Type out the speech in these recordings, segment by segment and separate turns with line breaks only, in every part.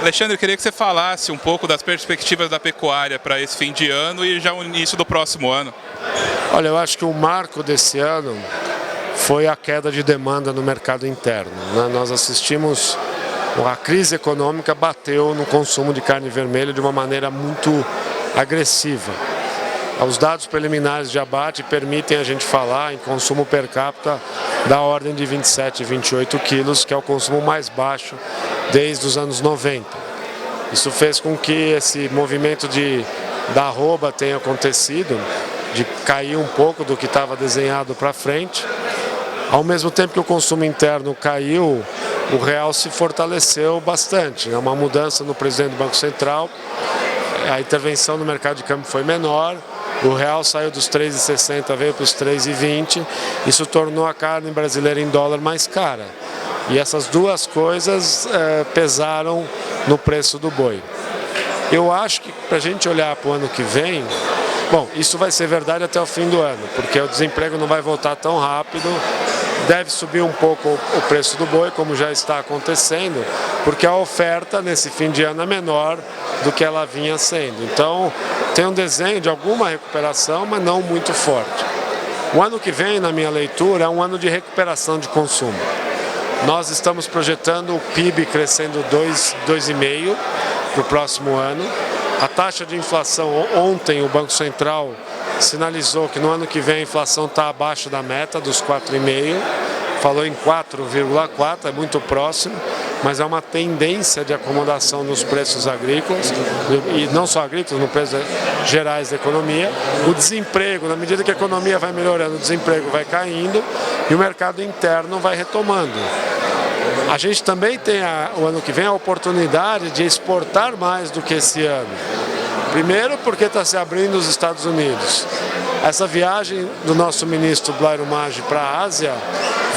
Alexandre, eu queria que você falasse um pouco das perspectivas da pecuária para esse fim de ano e já o início do próximo ano.
Olha, eu acho que o marco desse ano foi a queda de demanda no mercado interno, né? Nós assistimos, a crise econômica bateu no consumo de carne vermelha de uma maneira muito agressiva. Os dados preliminares de abate permitem a gente falar em consumo per capita da ordem de 27, 28 quilos, que é o consumo mais baixo desde os anos 90. Isso fez com que esse movimento da arroba tenha acontecido, de cair um pouco do que estava desenhado para frente. Ao mesmo tempo que o consumo interno caiu, o real se fortaleceu bastante. É uma mudança no presidente do Banco Central, a intervenção no mercado de câmbio foi menor, o real saiu dos 3,60, veio para os 3,20, isso tornou a carne brasileira em dólar mais cara. E essas duas coisas pesaram no preço do boi. Eu acho que para a gente olhar para o ano que vem, bom, isso vai ser verdade até o fim do ano, porque o desemprego não vai voltar tão rápido, deve subir um pouco o preço do boi, como já está acontecendo, porque a oferta nesse fim de ano é menor do que ela vinha sendo. Então, tem um desenho de alguma recuperação, mas não muito forte. O ano que vem, na minha leitura, é um ano de recuperação de consumo. Nós estamos projetando o PIB crescendo 2,5% para o próximo ano. A taxa de inflação, ontem o Banco Central sinalizou que no ano que vem a inflação está abaixo da meta dos 4,5%, falou em 4,4%, é muito próximo, mas é uma tendência de acomodação nos preços agrícolas, e não só agrícolas, nos preços gerais da economia. O desemprego, na medida que a economia vai melhorando, o desemprego vai caindo e o mercado interno vai retomando. A gente também tem, o ano que vem, a oportunidade de exportar mais do que esse ano. Primeiro, porque está se abrindo os Estados Unidos. Essa viagem do nosso ministro Blairo Maggi para a Ásia,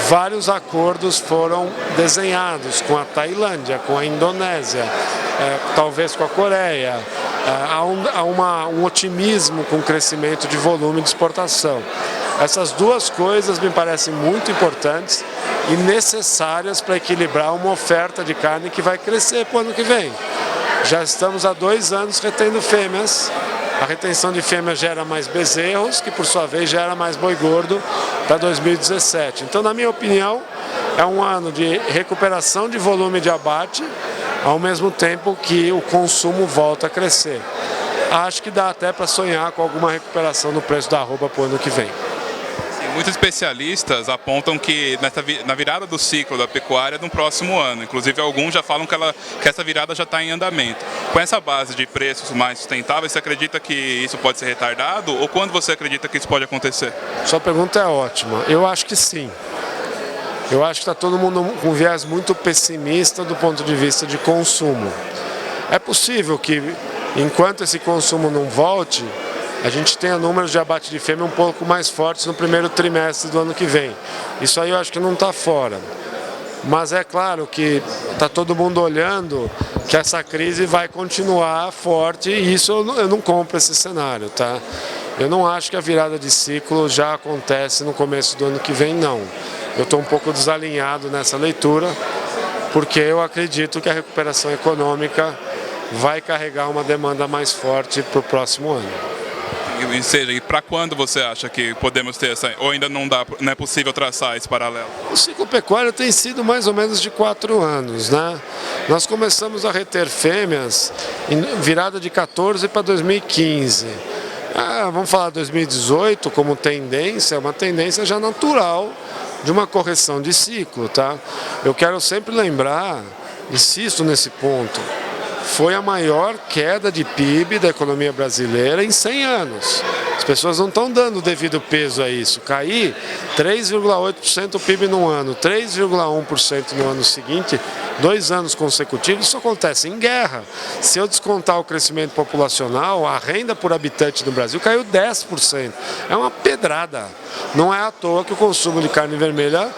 vários acordos foram desenhados com a Tailândia, com a Indonésia, talvez com a Coreia. Há um otimismo com o crescimento de volume de exportação. Essas duas coisas me parecem muito importantes e necessárias para equilibrar uma oferta de carne que vai crescer para o ano que vem. Já estamos há 2 anos retendo fêmeas. A retenção de fêmeas gera mais bezerros, que por sua vez gera mais boi gordo para 2017. Então, na minha opinião, é um ano de recuperação de volume de abate, ao mesmo tempo que o consumo volta a crescer. Acho que dá até para sonhar com alguma recuperação no preço da arroba para o ano que vem.
Muitos especialistas apontam que na virada do ciclo da pecuária no próximo ano, inclusive alguns já falam que essa virada já está em andamento. Com essa base de preços mais sustentáveis, você acredita que isso pode ser retardado ou quando você acredita que isso pode acontecer?
Sua pergunta é ótima. Eu acho que sim. Eu acho que está todo mundo com um viés muito pessimista do ponto de vista de consumo. É possível que, enquanto esse consumo não volte, a gente tenha números de abate de fêmea um pouco mais fortes no primeiro trimestre do ano que vem. Isso aí eu acho que não está fora. Mas é claro que está todo mundo olhando que essa crise vai continuar forte e isso eu não compro esse cenário, tá? Eu não acho que a virada de ciclo já acontece no começo do ano que vem, não. Eu estou um pouco desalinhado nessa leitura, porque eu acredito que a recuperação econômica vai carregar uma demanda mais forte para o próximo ano.
Ou seja, e para quando você acha que podemos ter essa, ou ainda não é possível traçar esse paralelo?
O ciclo pecuário tem sido mais ou menos de 4 anos, né? Nós começamos a reter fêmeas em virada de 14 para 2015. Vamos falar 2018 como tendência, uma tendência já natural de uma correção de ciclo, tá? Eu quero sempre lembrar, insisto nesse ponto, foi a maior queda de PIB da economia brasileira em 100 anos. As pessoas não estão dando o devido peso a isso. Cair 3,8% o PIB no ano, 3,1% no ano seguinte, 2 anos consecutivos, isso acontece em guerra. Se eu descontar o crescimento populacional, a renda por habitante no Brasil caiu 10%. É uma pedrada. Não é à toa que o consumo de carne vermelha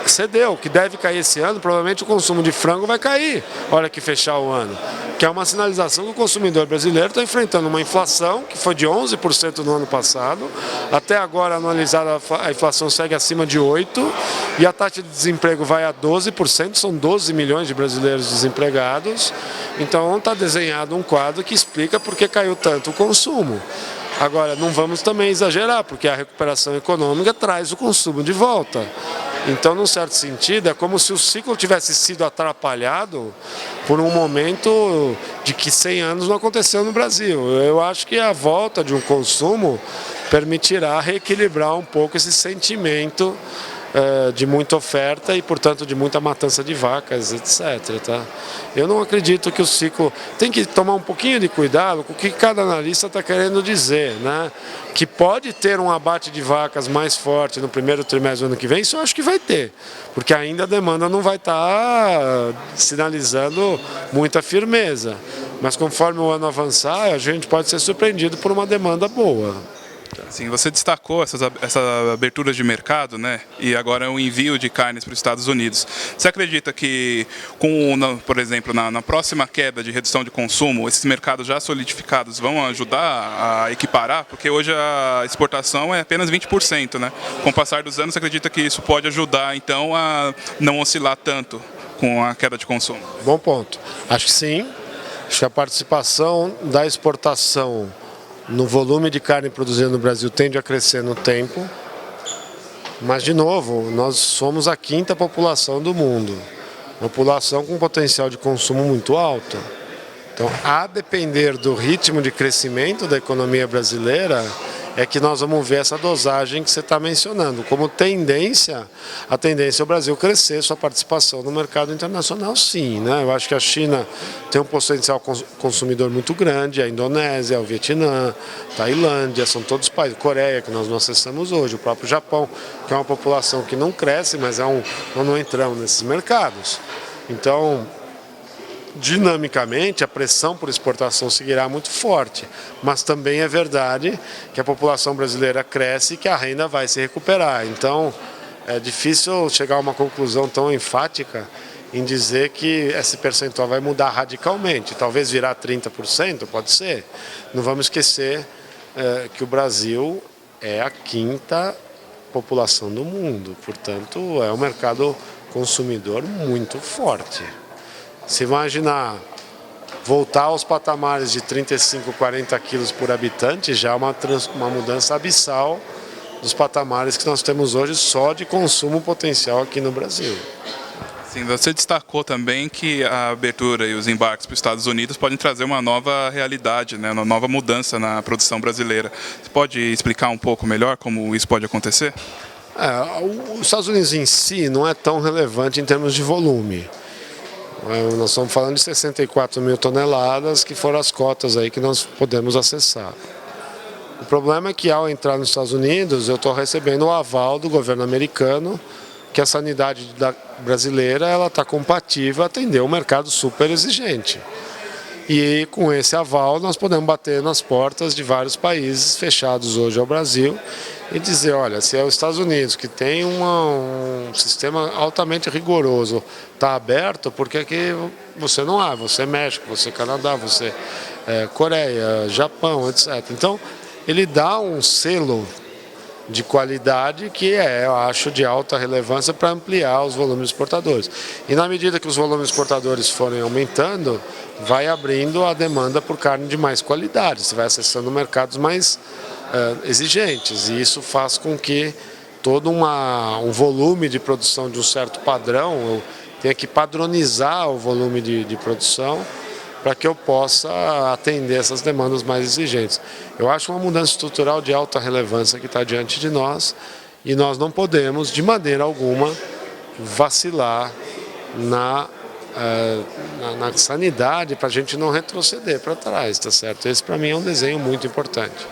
cedeu, que deve cair esse ano, provavelmente o consumo de frango vai cair na hora que fechar o ano, que é uma sinalização que o consumidor brasileiro está enfrentando uma inflação que foi de 11% no ano passado, até agora anualizada a inflação segue acima de 8% e a taxa de desemprego vai a 12%, são 12 milhões de brasileiros desempregados, então está desenhado um quadro que explica por que caiu tanto o consumo. Agora, não vamos também exagerar, porque a recuperação econômica traz o consumo de volta. Então, num certo sentido, é como se o ciclo tivesse sido atrapalhado por um momento de que 100 anos não aconteceu no Brasil. Eu acho que a volta de um consumo permitirá reequilibrar um pouco esse sentimento de muita oferta e, portanto, de muita matança de vacas, etc. Tá? Eu não acredito que o ciclo... Tem que tomar um pouquinho de cuidado com o que cada analista está querendo dizer, né? Que pode ter um abate de vacas mais forte no primeiro trimestre do ano que vem, isso eu acho que vai ter, porque ainda a demanda não vai estar sinalizando muita firmeza. Mas conforme o ano avançar, a gente pode ser surpreendido por uma demanda boa.
Sim, você destacou essa abertura de mercado, né? E agora o envio de carnes para os Estados Unidos. Você acredita que, por exemplo, na próxima queda de redução de consumo, esses mercados já solidificados vão ajudar a equiparar? Porque hoje a exportação é apenas 20%, né? Com o passar dos anos, você acredita que isso pode ajudar, então, a não oscilar tanto com a queda de consumo?
Bom ponto. Acho que sim. Acho que a participação da exportação no volume de carne produzida no Brasil tende a crescer no tempo, mas, de novo, nós somos a 5ª população do mundo, uma população com potencial de consumo muito alto. Então, a depender do ritmo de crescimento da economia brasileira, é que nós vamos ver essa dosagem que você está mencionando. Como tendência, a tendência é o Brasil crescer sua participação no mercado internacional, sim, né? Eu acho que a China tem um potencial consumidor muito grande, a Indonésia, o Vietnã, Tailândia, são todos países, Coreia, que nós não acessamos hoje, o próprio Japão, que é uma população que não cresce, mas nós não entramos nesses mercados. Então, dinamicamente, a pressão por exportação seguirá muito forte, mas também é verdade que a população brasileira cresce e que a renda vai se recuperar. Então, é difícil chegar a uma conclusão tão enfática em dizer que esse percentual vai mudar radicalmente. Talvez virar 30%, pode ser. Não vamos esquecer que o Brasil é a 5ª população do mundo, portanto, é um mercado consumidor muito forte. Se imaginar voltar aos patamares de 35, 40 quilos por habitante, já é uma mudança abissal dos patamares que nós temos hoje só de consumo potencial aqui no Brasil.
Sim, você destacou também que a abertura e os embarques para os Estados Unidos podem trazer uma nova realidade, né? Uma nova mudança na produção brasileira. Você pode explicar um pouco melhor como isso pode acontecer?
Os Estados Unidos em si não é tão relevante em termos de volume. Nós estamos falando de 64 mil toneladas, que foram as cotas aí que nós podemos acessar. O problema é que, ao entrar nos Estados Unidos, eu estou recebendo o aval do governo americano que a sanidade brasileira está compatível a atender um mercado super exigente. E com esse aval nós podemos bater nas portas de vários países fechados hoje ao Brasil e dizer, olha, se é os Estados Unidos, que tem um sistema altamente rigoroso, está aberto, por que você não há? Você é México, você é Canadá, você é Coreia, Japão, etc. Então, ele dá um selo de qualidade que eu acho, de alta relevância para ampliar os volumes exportadores. E na medida que os volumes exportadores forem aumentando, vai abrindo a demanda por carne de mais qualidade, você vai acessando mercados mais exigentes, e isso faz com que todo um volume de produção de um certo padrão, eu tenha que padronizar o volume de produção para que eu possa atender essas demandas mais exigentes. Eu acho uma mudança estrutural de alta relevância que está diante de nós, e nós não podemos, de maneira alguma, vacilar na sanidade para a gente não retroceder para trás, tá certo? Esse, para mim, é um desenho muito importante.